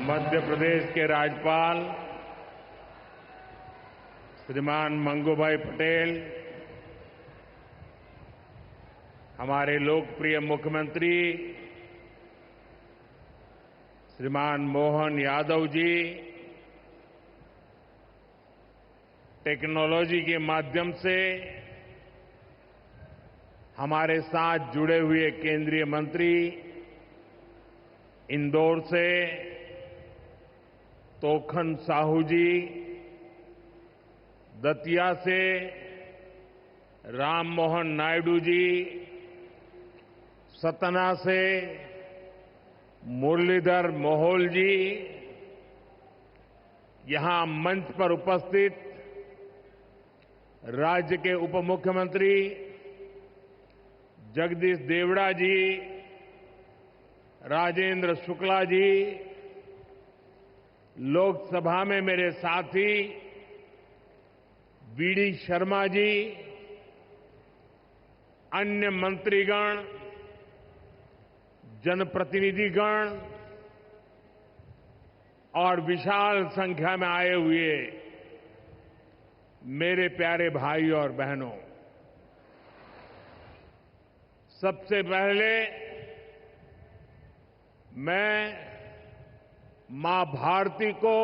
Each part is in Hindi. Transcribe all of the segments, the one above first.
मध्य प्रदेश के राज्यपाल श्रीमान मंगूभाई पटेल, हमारे लोकप्रिय मुख्यमंत्री श्रीमान मोहन यादव जी, टेक्नोलॉजी के माध्यम से हमारे साथ जुड़े हुए केंद्रीय मंत्री, इंदौर से तोखन साहू जी, दतिया से राम मोहन नायडू जी, सतना से मुरलीधर मोहोल जी, यहां मंच पर उपस्थित राज्य के उप मुख्यमंत्री जगदीश देवड़ा जी, राजेंद्र शुक्ला जी, लोकसभा में मेरे साथी बीडी शर्मा जी, अन्य मंत्रीगण, जनप्रतिनिधिगण और विशाल संख्या में आए हुए मेरे प्यारे भाई और बहनों, सबसे पहले मैं मां भारती को,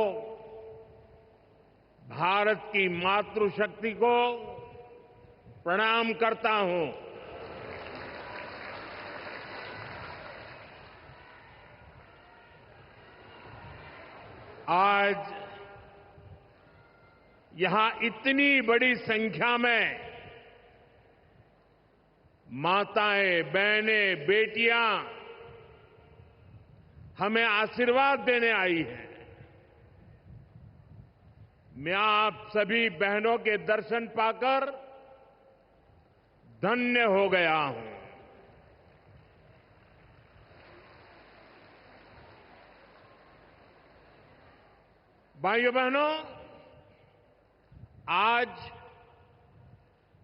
भारत की मातृशक्ति को प्रणाम करता हूं। आज यहां इतनी बड़ी संख्या में माताएं, बहनें, बेटियां हमें आशीर्वाद देने आई हैं। मैं आप सभी बहनों के दर्शन पाकर धन्य हो गया हूं। भाइयों बहनों, आज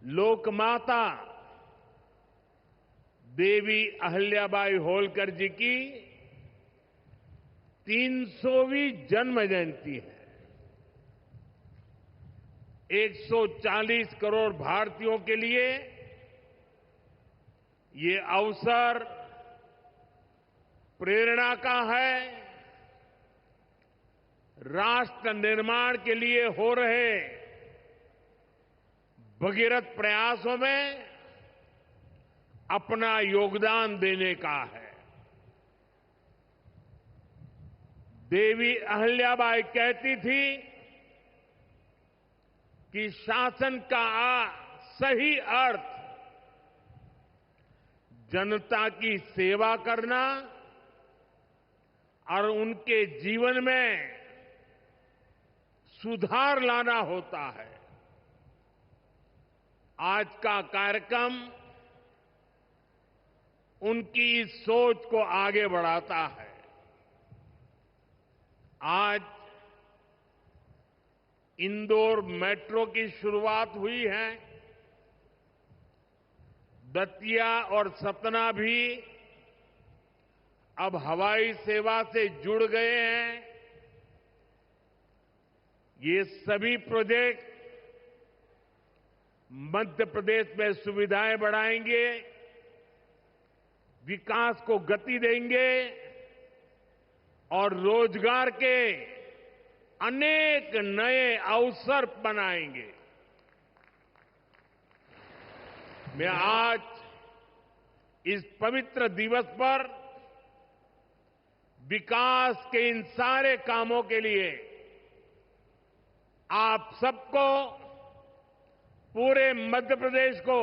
लोकमाता देवी अहिल्याबाई होलकर जी की 300वीं जन्म जयंती है। 140 करोड़ भारतीयों के लिए ये अवसर प्रेरणा का है। राष्ट्र निर्माण के लिए हो रहे भगीरथ प्रयासों में अपना योगदान देने का है। देवी अहिल्याबाई कहती थी कि शासन का सही अर्थ जनता की सेवा करना और उनके जीवन में सुधार लाना होता है। आज का कार्यक्रम उनकी इस सोच को आगे बढ़ाता है। आज इंदौर मेट्रो की शुरुआत हुई है। दतिया और सतना भी अब हवाई सेवा से जुड़ गए हैं। ये सभी प्रोजेक्ट मध्य प्रदेश में सुविधाएं बढ़ाएंगे, विकास को गति देंगे और रोजगार के अनेक नए अवसर बनाएंगे। मैं आज इस पवित्र दिवस पर विकास के इन सारे कामों के लिए आप सबको, पूरे मध्य प्रदेश को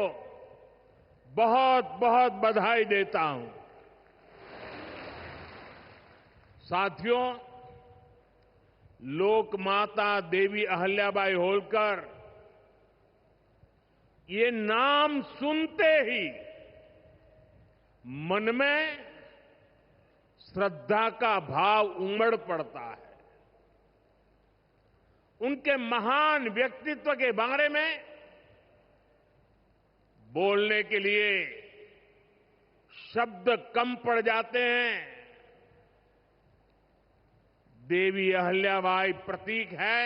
बहुत बहुत बधाई देता हूं। साथियों, लोकमाता देवी अहिल्याबाई होलकर, ये नाम सुनते ही मन में श्रद्धा का भाव उमड़ पड़ता है। उनके महान व्यक्तित्व के बारे में बोलने के लिए शब्द कम पड़ जाते हैं। देवी अहल्याबाई प्रतीक है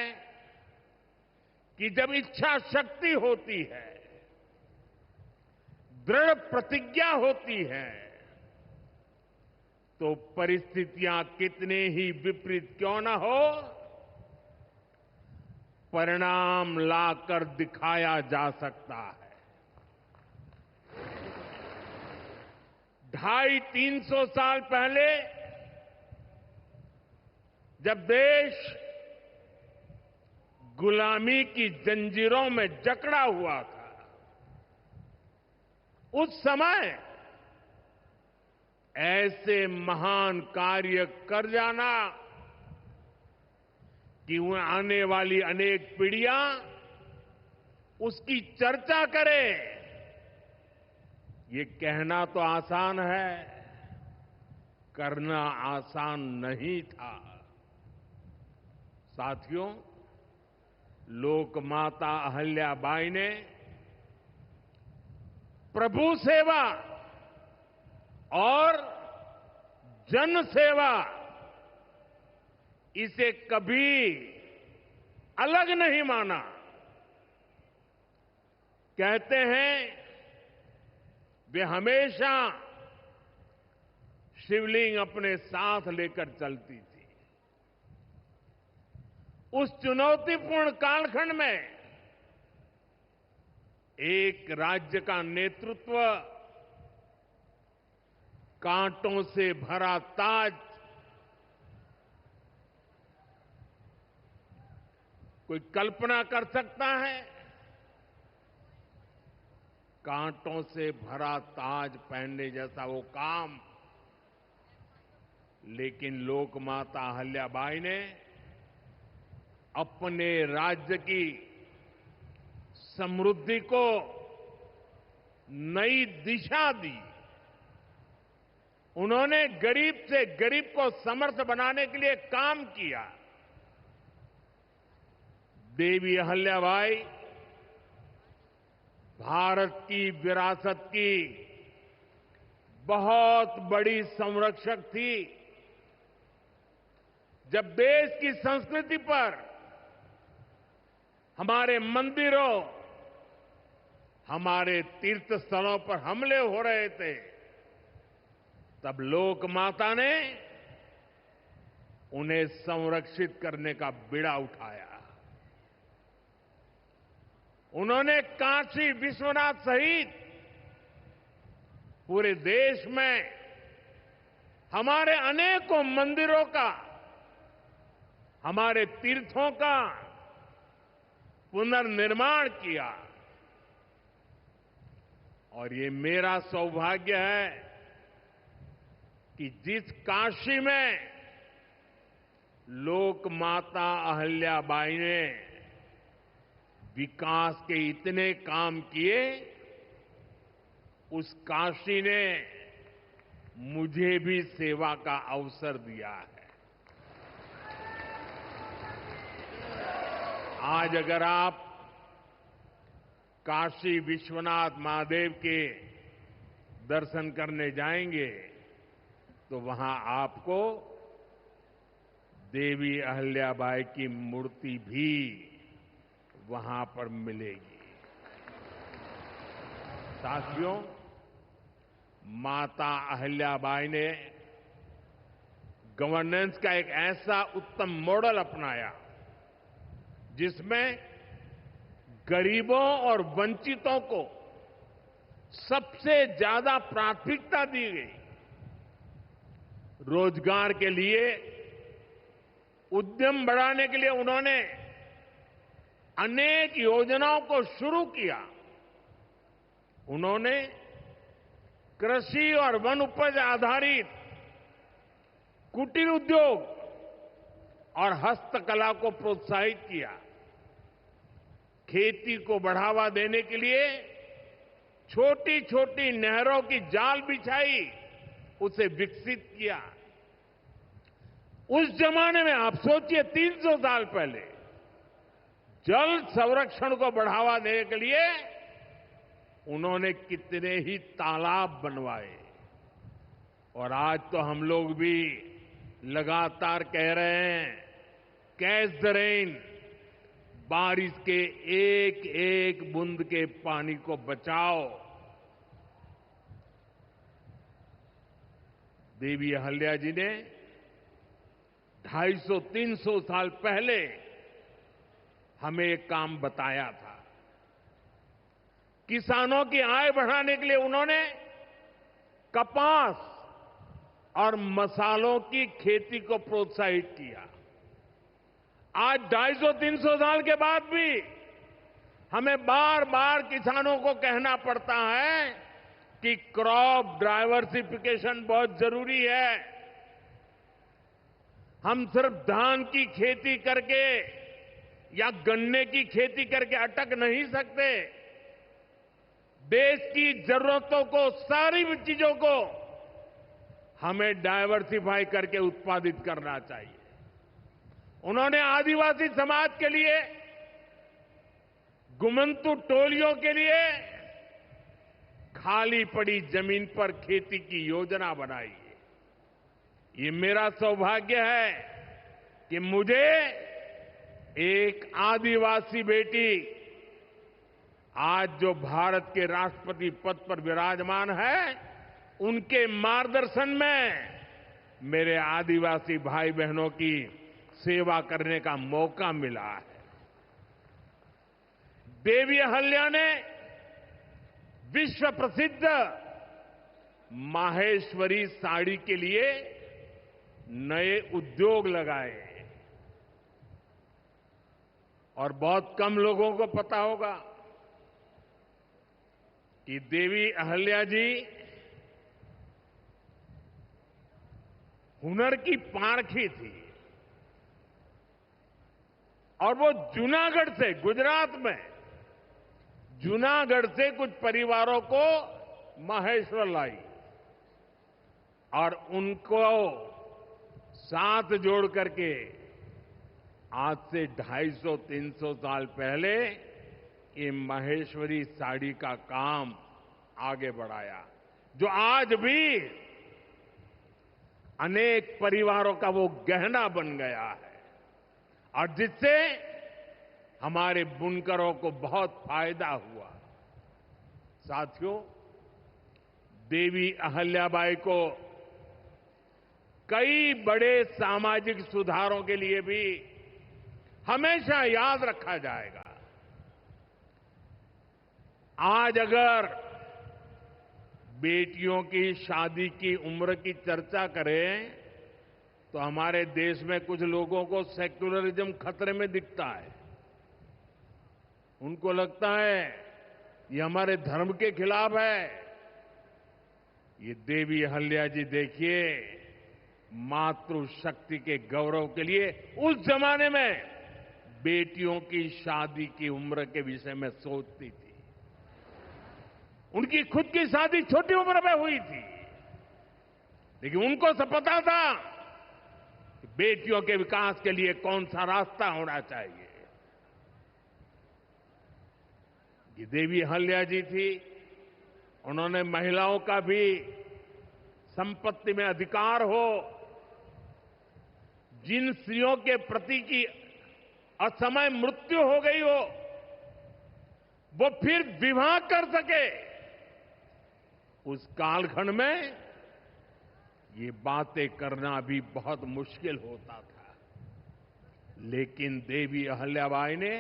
कि जब इच्छा शक्ति होती है, दृढ़ प्रतिज्ञा होती है, तो परिस्थितियां कितने ही विपरीत क्यों न हो, परिणाम लाकर दिखाया जा सकता है। 250-300 साल पहले जब देश गुलामी की जंजीरों में जकड़ा हुआ था, उस समय ऐसे महान कार्य कर जाना कि आने वाली अनेक पीढ़ियां उसकी चर्चा करें, ये कहना तो आसान है, करना आसान नहीं था। साथियों, लोकमाता अहल्याबाई ने प्रभु सेवा और जन सेवा, इसे कभी अलग नहीं माना। कहते हैं वे हमेशा शिवलिंग अपने साथ लेकर चलती थी। उस चुनौतीपूर्ण कालखंड में एक राज्य का नेतृत्व कांटों से भरा ताज कोई कल्पना कर सकता है? कांटों से भरा ताज पहनने जैसा वो काम, लेकिन लोकमाता अहल्याबाई ने अपने राज्य की समृद्धि को नई दिशा दी। उन्होंने गरीब से गरीब को समर्थ बनाने के लिए काम किया। देवी अहल्याबाई भारत की विरासत की बहुत बड़ी संरक्षक थी। जब देश की संस्कृति पर, हमारे मंदिरों, हमारे तीर्थ स्थलों पर हमले हो रहे थे, तब लोक माता ने उन्हें संरक्षित करने का बीड़ा उठाया। उन्होंने काशी विश्वनाथ सहित पूरे देश में हमारे अनेकों मंदिरों का, हमारे तीर्थों का पुनर्निर्माण किया। और ये मेरा सौभाग्य है कि जिस काशी में लोक माता अहल्याबाई ने विकास के इतने काम किए, उस काशी ने मुझे भी सेवा का अवसर दिया है। आज अगर आप काशी विश्वनाथ महादेव के दर्शन करने जाएंगे तो वहां आपको देवी अहल्याबाई की मूर्ति भी वहां पर मिलेगी। साथियों, माता अहल्याबाई ने गवर्नेंस का एक ऐसा उत्तम मॉडल अपनाया जिसमें गरीबों और वंचितों को सबसे ज्यादा प्राथमिकता दी गई। रोजगार के लिए, उद्यम बढ़ाने के लिए उन्होंने अनेक योजनाओं को शुरू किया। उन्होंने कृषि और वन उपज आधारित कुटीर उद्योग और हस्तकला को प्रोत्साहित किया। खेती को बढ़ावा देने के लिए छोटी छोटी नहरों की जाल बिछाई, उसे विकसित किया। उस जमाने में आप सोचिए, 300 साल पहले जल संरक्षण को बढ़ावा देने के लिए उन्होंने कितने ही तालाब बनवाए। और आज तो हम लोग भी लगातार कह रहे हैं, कैच द रेन, बारिश के एक एक बूंद के पानी को बचाओ। देवी अहल्या जी ने 250-300 साल पहले हमें एक काम बताया था। किसानों की आय बढ़ाने के लिए उन्होंने कपास और मसालों की खेती को प्रोत्साहित किया। आज 250-300 साल के बाद भी हमें बार बार किसानों को कहना पड़ता है कि क्रॉप डाइवर्सिफिकेशन बहुत जरूरी है। हम सिर्फ धान की खेती करके या गन्ने की खेती करके अटक नहीं सकते। देश की जरूरतों को, सारी चीजों को हमें डाइवर्सिफाई करके उत्पादित करना चाहिए। उन्होंने आदिवासी समाज के लिए, गुमंतु टोलियों के लिए खाली पड़ी जमीन पर खेती की योजना बनाई है। ये मेरा सौभाग्य है कि मुझे एक आदिवासी बेटी, आज जो भारत के राष्ट्रपति पद पर विराजमान है, उनके मार्गदर्शन में मेरे आदिवासी भाई बहनों की सेवा करने का मौका मिला है। देवी अहल्या ने विश्व प्रसिद्ध माहेश्वरी साड़ी के लिए नए उद्योग लगाए और बहुत कम लोगों को पता होगा कि देवी अहल्या जी हुनर की पारखी थी और वो जूनागढ़ से, गुजरात में जूनागढ़ से कुछ परिवारों को माहेश्वर लाई और उनको साथ जोड़ करके आज से 250-300 साल पहले ये माहेश्वरी साड़ी का काम आगे बढ़ाया, जो आज भी अनेक परिवारों का वो गहना बन गया है और जिससे हमारे बुनकरों को बहुत फायदा हुआ। साथियों, देवी अहल्याबाई को कई बड़े सामाजिक सुधारों के लिए भी हमेशा याद रखा जाएगा। आज अगर बेटियों की शादी की उम्र की चर्चा करें तो हमारे देश में कुछ लोगों को सेक्युलरिज्म खतरे में दिखता है। उनको लगता है ये हमारे धर्म के खिलाफ है। ये देवी अहल्या जी देखिए, मातृशक्ति के गौरव के लिए उस जमाने में बेटियों की शादी की उम्र के विषय में सोचती थी। उनकी खुद की शादी छोटी उम्र में हुई थी, लेकिन उनको सब पता था कि बेटियों के विकास के लिए कौन सा रास्ता होना चाहिए। ये देवी अहल्या जी थी, उन्होंने महिलाओं का भी संपत्ति में अधिकार हो, जिन स्त्रियों के प्रति की असमय मृत्यु हो गई हो वो फिर विवाह कर सके। उस कालखंड में ये बातें करना भी बहुत मुश्किल होता था, लेकिन देवी अहल्याबाई ने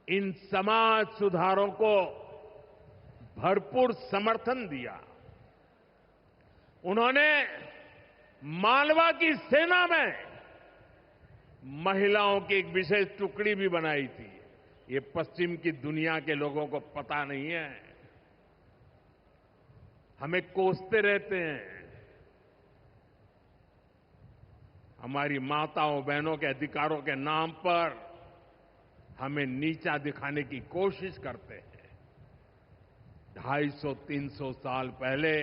इन समाज सुधारों को भरपूर समर्थन दिया। उन्होंने मालवा की सेना में महिलाओं की एक विशेष टुकड़ी भी बनाई थी। ये पश्चिम की दुनिया के लोगों को पता नहीं है, हमें कोसते रहते हैं। हमारी माताओं बहनों के अधिकारों के नाम पर हमें नीचा दिखाने की कोशिश करते हैं। 250-300 साल पहले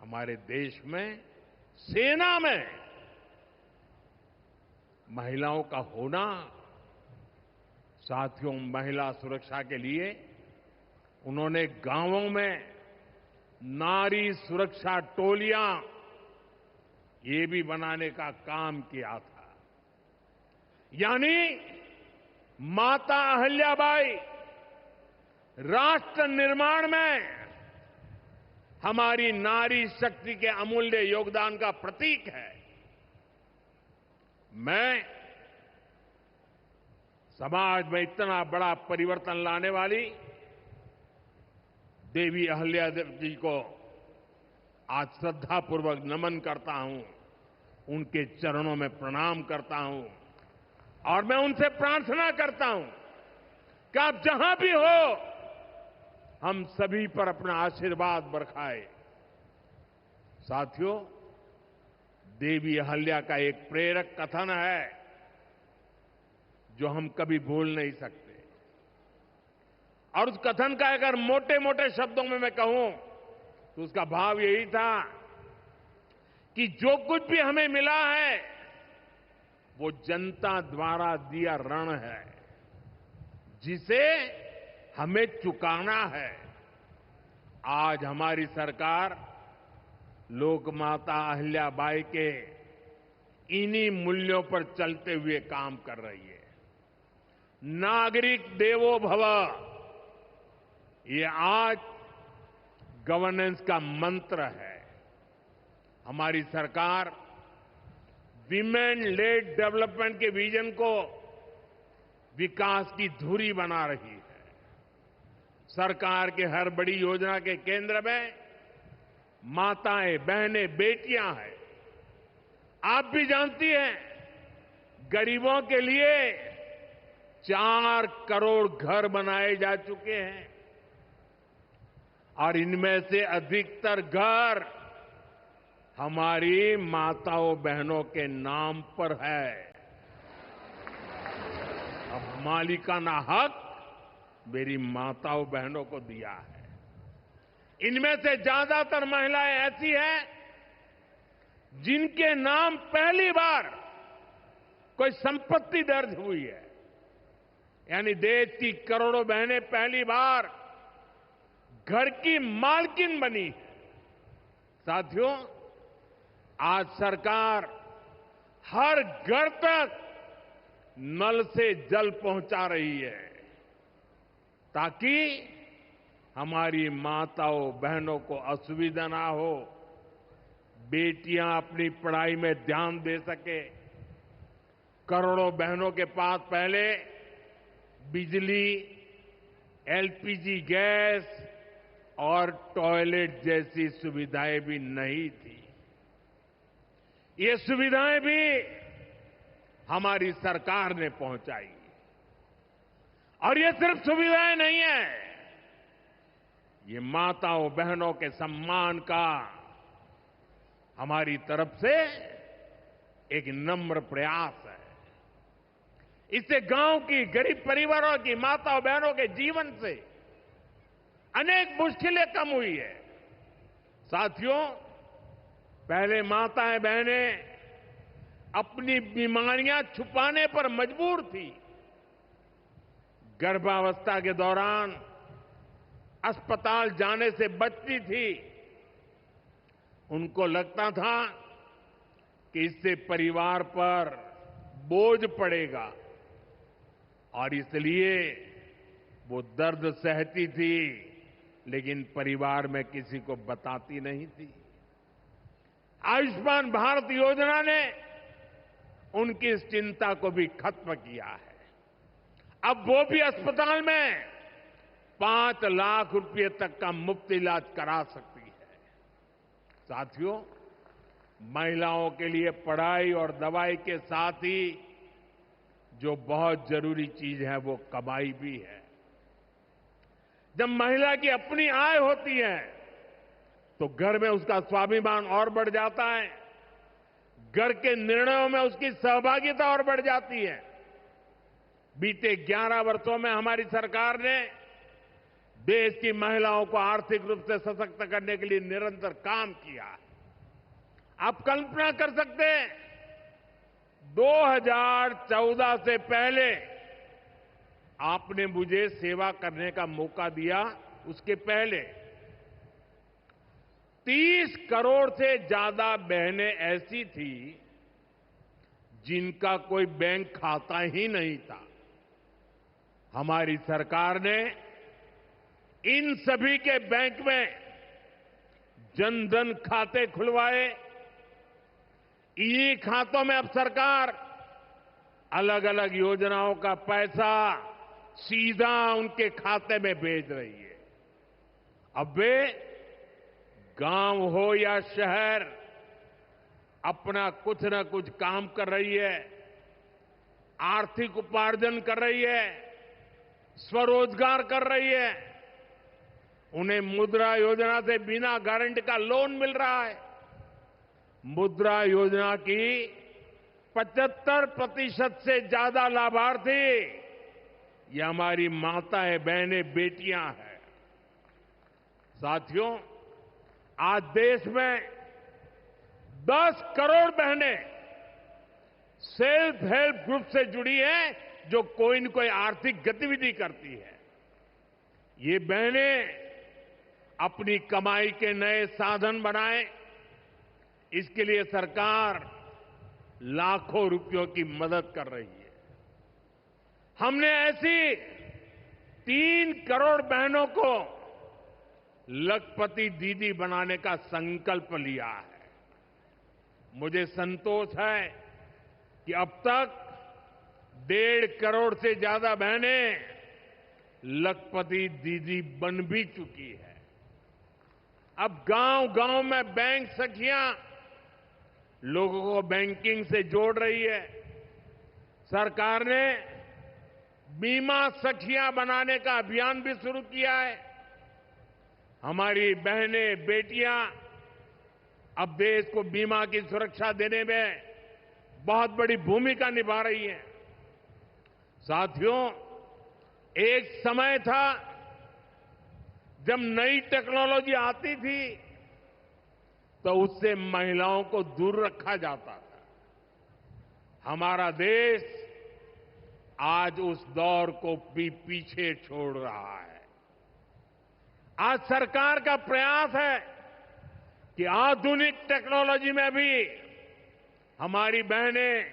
हमारे देश में सेना में महिलाओं का होना, साथियों, महिला सुरक्षा के लिए उन्होंने गांवों में नारी सुरक्षा टोलियां ये भी बनाने का काम किया था। यानी माता अहिल्याबाई राष्ट्र निर्माण में हमारी नारी शक्ति के अमूल्य योगदान का प्रतीक है। मैं समाज में इतना बड़ा परिवर्तन लाने वाली देवी अहिल्या जी को आज श्रद्धापूर्वक नमन करता हूं, उनके चरणों में प्रणाम करता हूं और मैं उनसे प्रार्थना करता हूं कि आप जहां भी हो, हम सभी पर अपना आशीर्वाद बरसाए। साथियों, देवी अहिल्या का एक प्रेरक कथन है जो हम कभी भूल नहीं सकते। और उस कथन का अगर मोटे मोटे शब्दों में मैं कहूं तो उसका भाव यही था कि जो कुछ भी हमें मिला है वो जनता द्वारा दिया ऋण है, जिसे हमें चुकाना है। आज हमारी सरकार लोकमाता अहिल्याबाई के इन्हीं मूल्यों पर चलते हुए काम कर रही है। नागरिक देवो भव, ये आज गवर्नेंस का मंत्र है। हमारी सरकार विमेन लेड डेवलपमेंट के विजन को विकास की धुरी बना रही है। सरकार के हर बड़ी योजना के केंद्र में माताएं, बहनें, बेटियां हैं। आप भी जानती हैं, गरीबों के लिए 4 करोड़ घर बनाए जा चुके हैं और इनमें से अधिकतर घर हमारी माताओं बहनों के नाम पर है। अब मालिकाना हक मेरी माताओं बहनों को दिया है। इनमें से ज्यादातर महिलाएं ऐसी हैं जिनके नाम पहली बार कोई संपत्ति दर्ज हुई है। यानी देश की करोड़ों बहनें पहली बार घर की मालकिन बनी है। साथियों, आज सरकार हर घर तक नल से जल पहुंचा रही है ताकि हमारी माताओं बहनों को असुविधा ना हो, बेटियां अपनी पढ़ाई में ध्यान दे सके। करोड़ों बहनों के पास पहले बिजली, एलपीजी गैस और टॉयलेट जैसी सुविधाएं भी नहीं थी। ये सुविधाएं भी हमारी सरकार ने पहुंचाई। और ये सिर्फ सुविधाएं नहीं है, ये माताओं बहनों के सम्मान का हमारी तरफ से एक नम्र प्रयास है। इससे गांव की गरीब परिवारों की माताओं बहनों के जीवन से अनेक मुश्किलें कम हुई है। साथियों, पहले माताएं बहनें अपनी बीमारियां छुपाने पर मजबूर थी। गर्भावस्था के दौरान अस्पताल जाने से बचती थी। उनको लगता था कि इससे परिवार पर बोझ पड़ेगा और इसलिए वो दर्द सहती थी, लेकिन परिवार में किसी को बताती नहीं थी। आयुष्मान भारत योजना ने उनकी इस चिंता को भी खत्म किया है। अब वो भी अस्पताल में 5 लाख रुपए तक का मुफ्त इलाज करा सकती है। साथियों, महिलाओं के लिए पढ़ाई और दवाई के साथ ही जो बहुत जरूरी चीज है वो कमाई भी है। जब महिला की अपनी आय होती है तो घर में उसका स्वाभिमान और बढ़ जाता है, घर के निर्णयों में उसकी सहभागिता और बढ़ जाती है। बीते 11 वर्षों में हमारी सरकार ने देश की महिलाओं को आर्थिक रूप से सशक्त करने के लिए निरंतर काम किया है। आप कल्पना कर सकते हैं, 2014 से पहले आपने मुझे सेवा करने का मौका दिया, उसके पहले 30 करोड़ से ज्यादा बहनें ऐसी थी जिनका कोई बैंक खाता ही नहीं था। हमारी सरकार ने इन सभी के बैंक में जनधन खाते खुलवाए। इन्हीं खातों में अब सरकार अलग अलग योजनाओं का पैसा सीधा उनके खाते में भेज रही है। अब वे गांव हो या शहर अपना कुछ न कुछ काम कर रही है, आर्थिक उपार्जन कर रही है, स्वरोजगार कर रही है। उन्हें मुद्रा योजना से बिना गारंटी का लोन मिल रहा है। मुद्रा योजना की 75% से ज्यादा लाभार्थी ये हमारी माताएं, बहनें, बेटियां हैं। साथियों, आज देश में 10 करोड़ बहनें सेल्फ हेल्प ग्रुप से जुड़ी हैं जो कोई न कोई आर्थिक गतिविधि करती है। ये बहनें अपनी कमाई के नए साधन बनाएं, इसके लिए सरकार लाखों रुपयों की मदद कर रही है। हमने ऐसी 3 करोड़ बहनों को लखपति दीदी बनाने का संकल्प लिया है। मुझे संतोष है कि अब तक 1.5 करोड़ से ज्यादा बहनें लखपति दीदी बन भी चुकी है। अब गांव-गांव में बैंक सखियां लोगों को बैंकिंग से जोड़ रही है। सरकार ने बीमा सखियां बनाने का अभियान भी शुरू किया है। हमारी बहनें, बेटियां अब देश को बीमा की सुरक्षा देने में बहुत बड़ी भूमिका निभा रही हैं। साथियों, एक समय था जब नई टेक्नोलॉजी आती थी तो उससे महिलाओं को दूर रखा जाता था। हमारा देश आज उस दौर को भी पीछे छोड़ रहा है। आज सरकार का प्रयास है कि आधुनिक टेक्नोलॉजी में भी हमारी बहनें,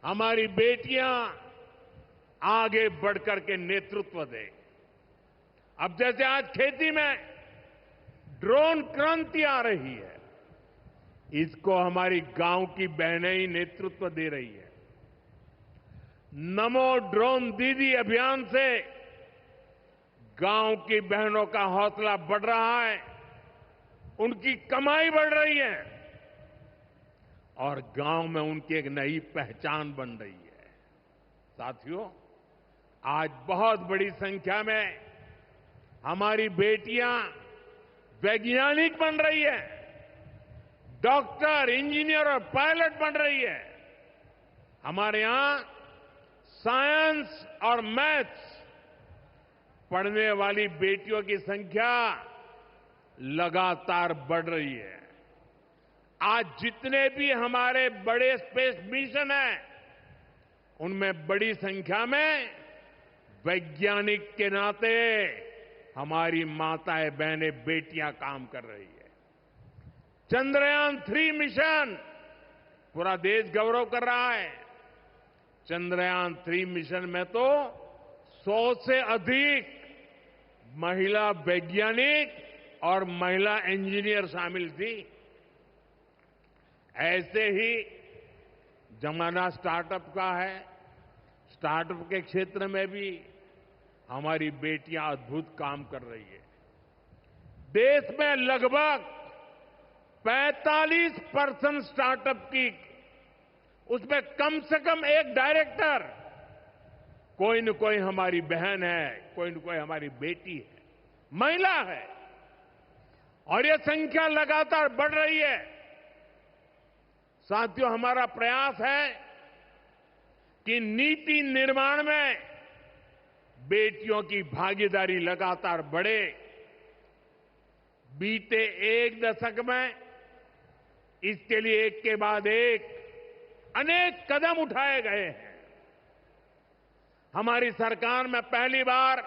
हमारी बेटियां आगे बढ़कर के नेतृत्व दें। अब जैसे आज खेती में ड्रोन क्रांति आ रही है, इसको हमारी गांव की बहनें ही नेतृत्व दे रही है। नमो ड्रोन दीदी अभियान से गांव की बहनों का हौसला बढ़ रहा है, उनकी कमाई बढ़ रही है और गांव में उनकी एक नई पहचान बन रही है। साथियों, आज बहुत बड़ी संख्या में हमारी बेटियां वैज्ञानिक बन रही है, डॉक्टर, इंजीनियर और पायलट बन रही है। हमारे यहां साइंस और मैथ्स पढ़ने वाली बेटियों की संख्या लगातार बढ़ रही है। आज जितने भी हमारे बड़े स्पेस मिशन हैं, उनमें बड़ी संख्या में वैज्ञानिक के नाते हमारी माताएं, बहनें, बेटियां काम कर रही है। चंद्रयान 3 मिशन पूरा देश गौरव कर रहा है। चंद्रयान 3 मिशन में तो 100 से अधिक महिला वैज्ञानिक और महिला इंजीनियर शामिल थी। ऐसे ही जमाना स्टार्टअप का है। स्टार्टअप के क्षेत्र में भी हमारी बेटियां अद्भुत काम कर रही है। देश में लगभग 45% स्टार्टअप की, उसमें कम से कम एक डायरेक्टर कोई न कोई हमारी बहन है, कोई न कोई हमारी बेटी है, महिला है। और ये संख्या लगातार बढ़ रही है। साथियों, हमारा प्रयास है कि नीति निर्माण में बेटियों की भागीदारी लगातार बढ़े। बीते 1 दशक में इसके लिए एक के बाद एक अनेक कदम उठाए गए हैं। हमारी सरकार में पहली बार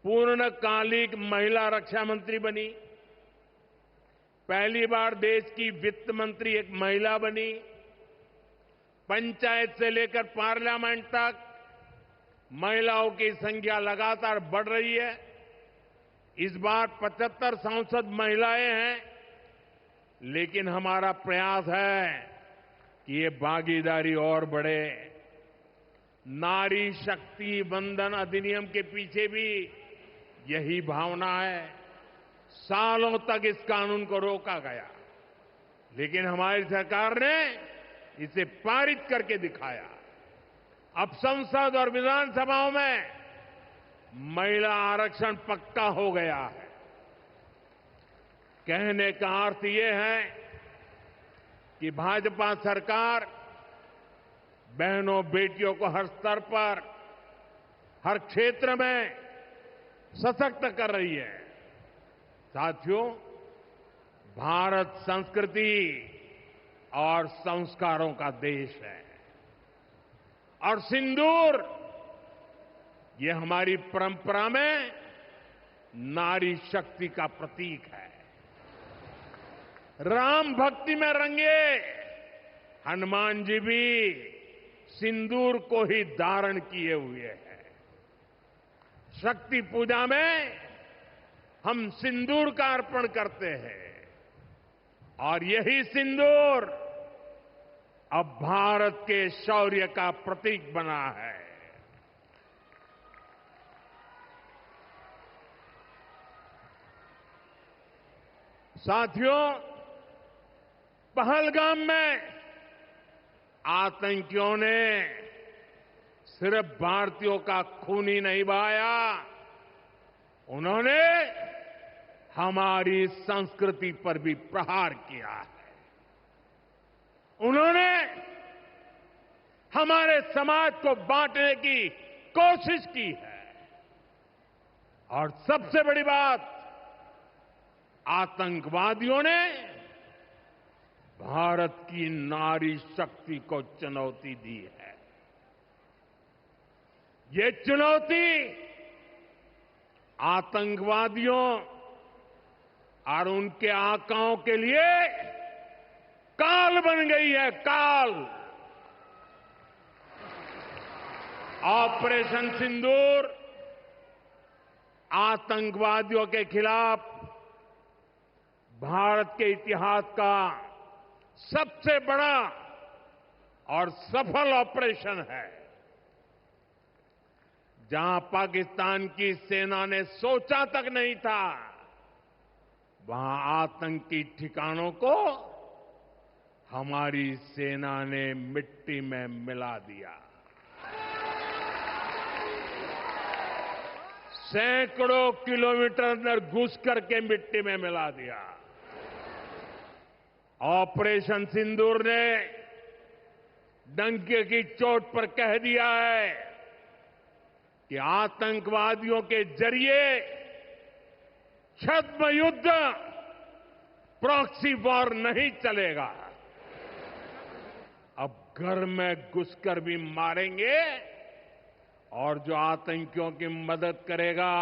पूर्णकालिक महिला रक्षा मंत्री बनी। पहली बार देश की वित्त मंत्री एक महिला बनी। पंचायत से लेकर पार्लियामेंट तक महिलाओं की संख्या लगातार बढ़ रही है। इस बार 75 सांसद महिलाएं हैं, लेकिन हमारा प्रयास है कि ये भागीदारी और बढ़े। नारी शक्ति वंदन अधिनियम के पीछे भी यही भावना है। सालों तक इस कानून को रोका गया, लेकिन हमारी सरकार ने इसे पारित करके दिखाया। अब संसद और विधानसभाओं में महिला आरक्षण पक्का हो गया है। कहने का अर्थ ये है कि भाजपा सरकार बहनों बेटियों को हर स्तर पर, हर क्षेत्र में सशक्त कर रही है। साथियों, भारत संस्कृति और संस्कारों का देश है और सिंदूर ये हमारी परंपरा में नारी शक्ति का प्रतीक है। राम भक्ति में रंगे हनुमान जी भी सिंदूर को ही धारण किए हुए हैं। शक्ति पूजा में हम सिंदूर का अर्पण करते हैं और यही सिंदूर अब भारत के शौर्य का प्रतीक बना है। साथियों, पहलगाम में आतंकियों ने सिर्फ भारतीयों का खून ही नहीं बहाया, उन्होंने हमारी संस्कृति पर भी प्रहार किया है। उन्होंने हमारे समाज को बांटने की कोशिश की है और सबसे बड़ी बात, आतंकवादियों ने भारत की नारी शक्ति को चुनौती दी है। ये चुनौती आतंकवादियों और उनके आकाओं के लिए काल बन गई है, काल। ऑपरेशन सिंदूर आतंकवादियों के खिलाफ भारत के इतिहास का सबसे बड़ा और सफल ऑपरेशन है। जहां पाकिस्तान की सेना ने सोचा तक नहीं था, वहां आतंकी ठिकानों को हमारी सेना ने मिट्टी में मिला दिया। सैकड़ों किलोमीटर अंदर घुस करके मिट्टी में मिला दिया। ऑपरेशन सिंदूर ने डंके की चोट पर कह दिया है कि आतंकवादियों के जरिए छद्म युद्ध, प्रॉक्सी वॉर नहीं चलेगा। अब घर में घुसकर भी मारेंगे और जो आतंकियों की मदद करेगा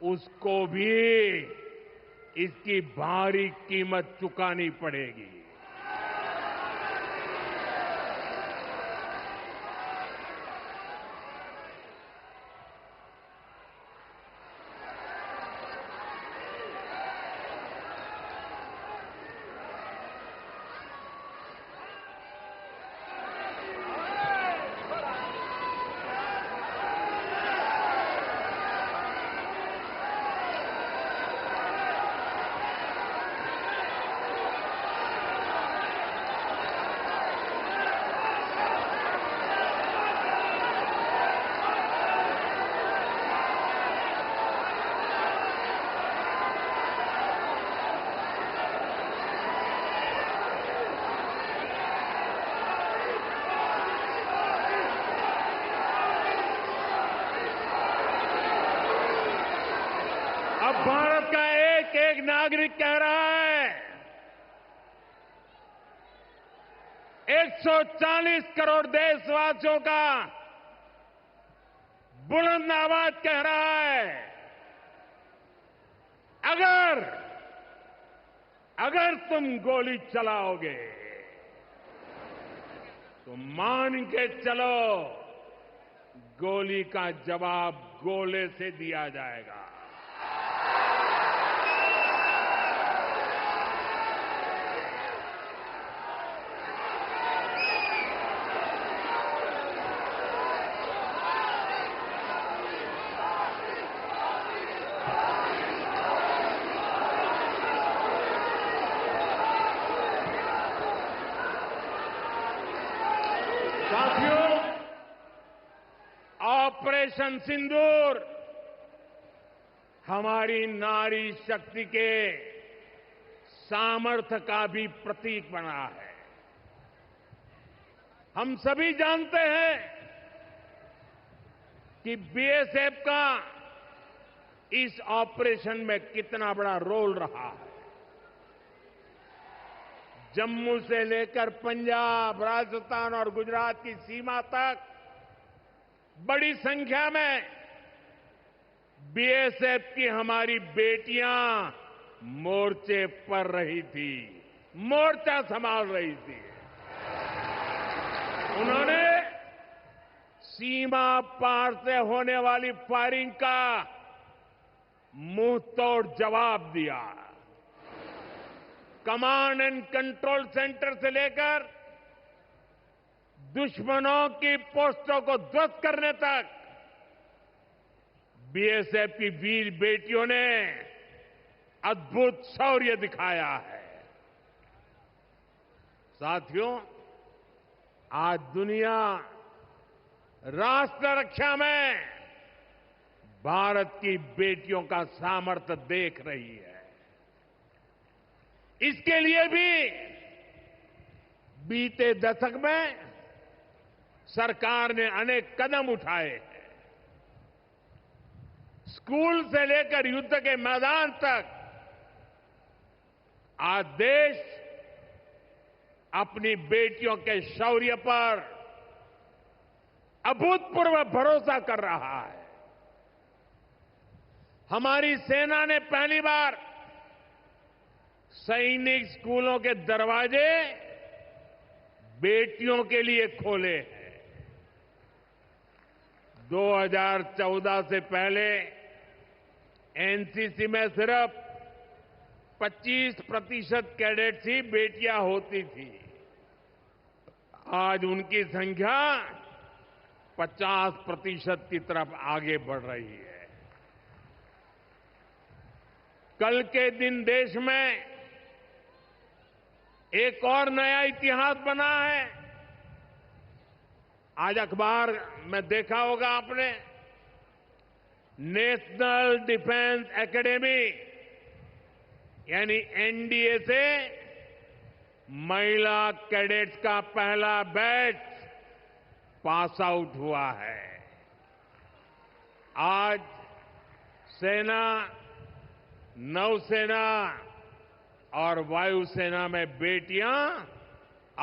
उसको भी इसकी भारी कीमत चुकानी पड़ेगी। अब भारत का एक एक नागरिक कह रहा है, 140 करोड़ देशवासियों का बुलंद आवाज कह रहा है, अगर अगर तुम गोली चलाओगे तो मान के चलो गोली का जवाब गोले से दिया जाएगा। साथियों, ऑपरेशन सिंदूर हमारी नारी शक्ति के सामर्थ्य का भी प्रतीक बना है। हम सभी जानते हैं कि बीएसएफ का इस ऑपरेशन में कितना बड़ा रोल रहा है। जम्मू से लेकर पंजाब, राजस्थान और गुजरात की सीमा तक बड़ी संख्या में बीएसएफ की हमारी बेटियां मोर्चे पर रही थी, मोर्चा संभाल रही थी। उन्होंने सीमा पार से होने वाली फायरिंग का मुंहतोड़ जवाब दिया। कमांड एंड कंट्रोल सेंटर से लेकर दुश्मनों की पोस्टों को ध्वस्त करने तक बीएसएफ की वीर बेटियों ने अद्भुत शौर्य दिखाया है। साथियों, आज दुनिया राष्ट्र रक्षा में भारत की बेटियों का सामर्थ्य देख रही है। इसके लिए भी बीते दशक में सरकार ने अनेक कदम उठाए हैं। स्कूल से लेकर युद्ध के मैदान तक आज देश अपनी बेटियों के शौर्य पर अभूतपूर्व भरोसा कर रहा है। हमारी सेना ने पहली बार सैनिक स्कूलों के दरवाजे बेटियों के लिए खोले हैं। 2014 से पहले एनसीसी में सिर्फ 25% कैडेट्स ही बेटियां होती थी। आज उनकी संख्या 50% की तरफ आगे बढ़ रही है। कल के दिन देश में एक और नया इतिहास बना है। आज अखबार में देखा होगा आपने, नेशनल डिफेंस एकेडमी यानी एनडीए से महिला कैडेट्स का पहला बैच पास आउट हुआ है। आज सेना, नौसेना और वायुसेना में बेटियां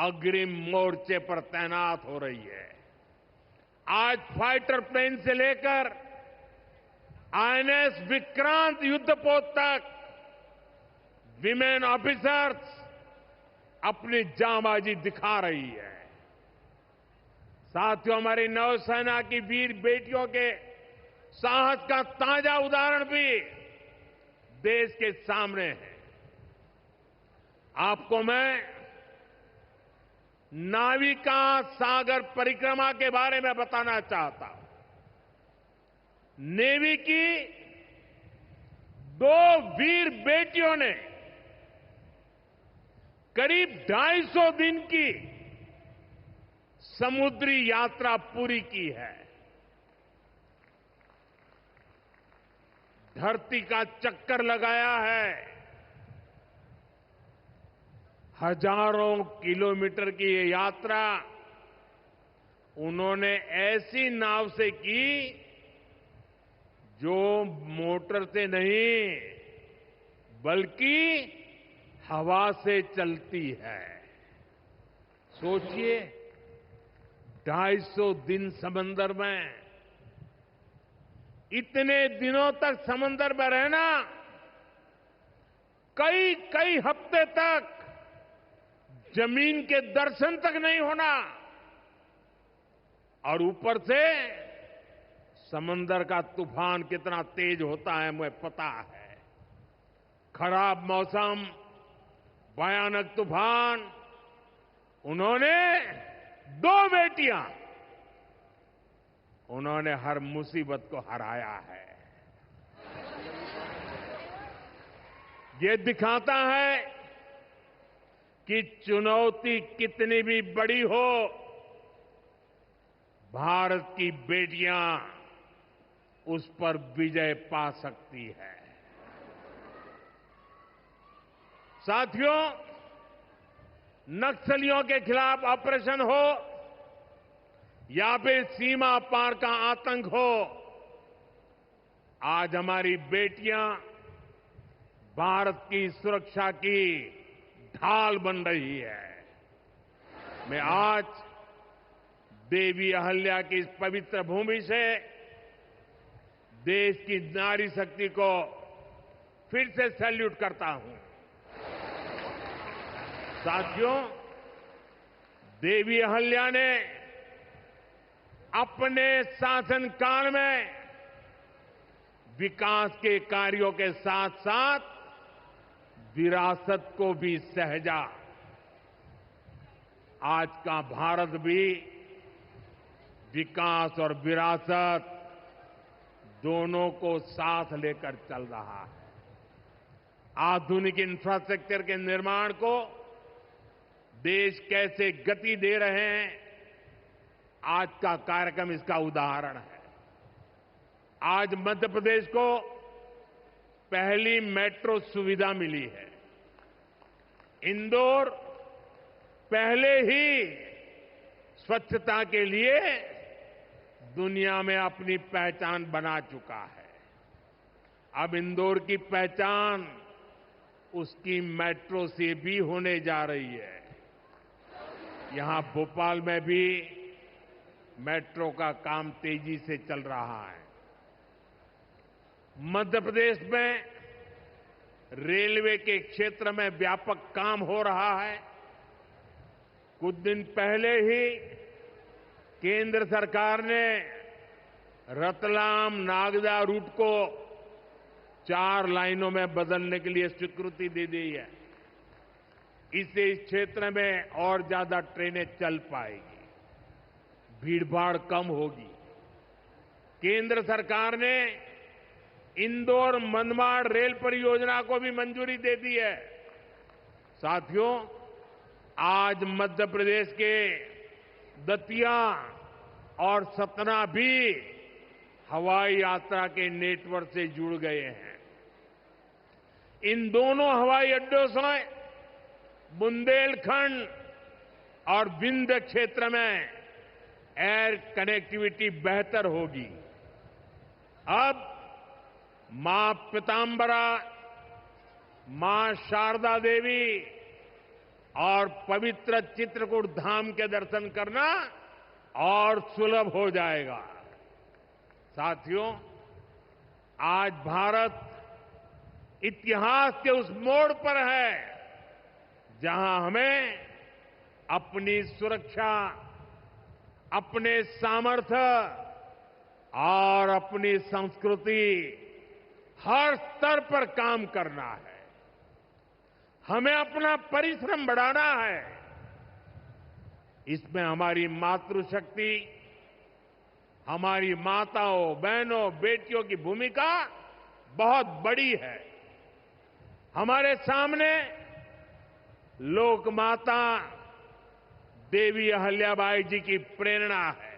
अग्रिम मोर्चे पर तैनात हो रही है। आज फाइटर प्लेन से लेकर आईएनएस विक्रांत युद्धपोत तक विमेन ऑफिसर्स अपनी जांबाजी दिखा रही है। साथियों, हमारी नौसेना की वीर बेटियों के साहस का ताजा उदाहरण भी देश के सामने है। आपको मैं नाविका सागर परिक्रमा के बारे में बताना चाहता हूं। नेवी की 2 वीर बेटियों ने करीब 250 दिन की समुद्री यात्रा पूरी की है। धरती का चक्कर लगाया है। हजारों किलोमीटर की ये यात्रा उन्होंने ऐसी नाव से की जो मोटर से नहीं बल्कि हवा से चलती है। सोचिए, 250 दिन समंदर में, इतने दिनों तक समंदर में रहना कई कई हफ्ते तक जमीन के दर्शन तक नहीं होना और ऊपर से समंदर का तूफान कितना तेज होता है मुझे पता है। खराब मौसम, भयानक तूफान, उन्होंने 2 बेटियां, उन्होंने हर मुसीबत को हराया है। ये दिखाता है कि चुनौती कितनी भी बड़ी हो, भारत की बेटियां उस पर विजय पा सकती है। साथियों, नक्सलियों के खिलाफ ऑपरेशन हो या फिर सीमा पार का आतंक हो, आज हमारी बेटियां भारत की सुरक्षा की ढाल बन रही है। मैं आज देवी अहल्या की इस पवित्र भूमि से देश की नारी शक्ति को फिर से सैल्यूट करता हूं। साथियों, देवी अहल्या ने अपने शासनकाल में विकास के कार्यों के साथ साथ विरासत को भी सहेजा। आज का भारत भी विकास और विरासत दोनों को साथ लेकर चल रहा है। आधुनिक इंफ्रास्ट्रक्चर के निर्माण को देश कैसे गति दे रहे हैं, आज का कार्यक्रम इसका उदाहरण है। आज मध्य प्रदेश को पहली मेट्रो सुविधा मिली है। इंदौर पहले ही स्वच्छता के लिए दुनिया में अपनी पहचान बना चुका है। अब इंदौर की पहचान उसकी मेट्रो से भी होने जा रही है। यहां भोपाल में भी मेट्रो का काम तेजी से चल रहा है। मध्य प्रदेश में रेलवे के क्षेत्र में व्यापक काम हो रहा है। कुछ दिन पहले ही केंद्र सरकार ने रतलाम नागदा रूट को 4 लाइनों में बदलने के लिए स्वीकृति दे दी है। इससे इस क्षेत्र में और ज्यादा ट्रेनें चल पाएगी, भीड़भाड़ कम होगी। केंद्र सरकार ने इंदौर मनमाड़ रेल परियोजना को भी मंजूरी दे दी है। साथियों, आज मध्य प्रदेश के दतिया और सतना भी हवाई यात्रा के नेटवर्क से जुड़ गए हैं। इन दोनों हवाई अड्डों से बुंदेलखंड और विंध्य क्षेत्र में एयर कनेक्टिविटी बेहतर होगी। अब मां पीतांबरा, मां शारदा देवी और पवित्र चित्रकूट धाम के दर्शन करना और सुलभ हो जाएगा। साथियों, आज भारत इतिहास के उस मोड़ पर है जहां हमें अपनी सुरक्षा, अपने सामर्थ्य और अपनी संस्कृति हर स्तर पर काम करना है। हमें अपना परिश्रम बढ़ाना है। इसमें हमारी मातृशक्ति, हमारी माताओं, बहनों, बेटियों की भूमिका बहुत बड़ी है। हमारे सामने लोक माता देवी अहल्याबाई जी की प्रेरणा है।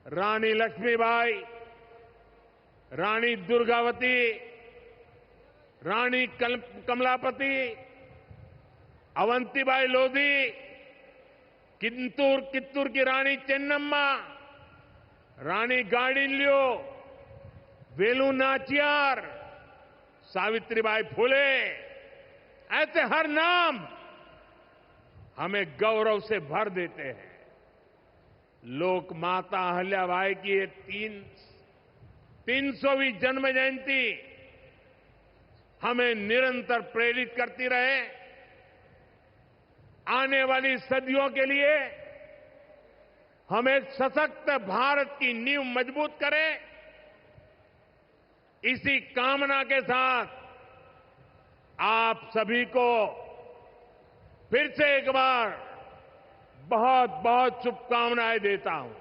रानी लक्ष्मीबाई, रानी दुर्गावती, रानी कमलापति, अवंतीबाई लोधी, कित्तूर की रानी चेन्नम्मा, रानी गाडिल्यो, वेलु नाचियार, सावित्रीबाई फुले, ऐसे हर नाम हमें गौरव से भर देते हैं। लोक माता अहल्याबाई की ये 300वीं जन्म जयंती हमें निरंतर प्रेरित करती रहे। आने वाली सदियों के लिए हम एक सशक्त भारत की नींव मजबूत करें। इसी कामना के साथ आप सभी को फिर से एक बार बहुत बहुत शुभकामनाएं देता हूं।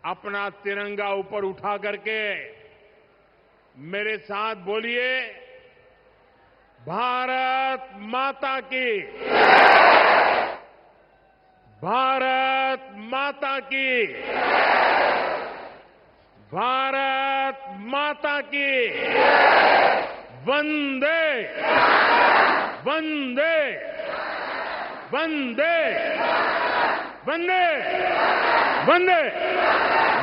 अपना तिरंगा ऊपर उठा करके मेरे साथ बोलिए, भारत माता की, भारत माता की, भारत माता की, वंदे वंदे वंदे वंदे वंदे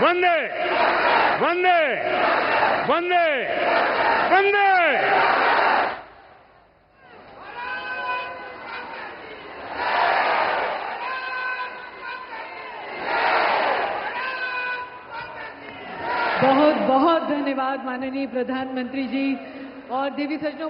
वंदे वंदे वंदे वंदे। बहुत बहुत धन्यवाद माननीय प्रधानमंत्री जी। और देवी सज्जनों,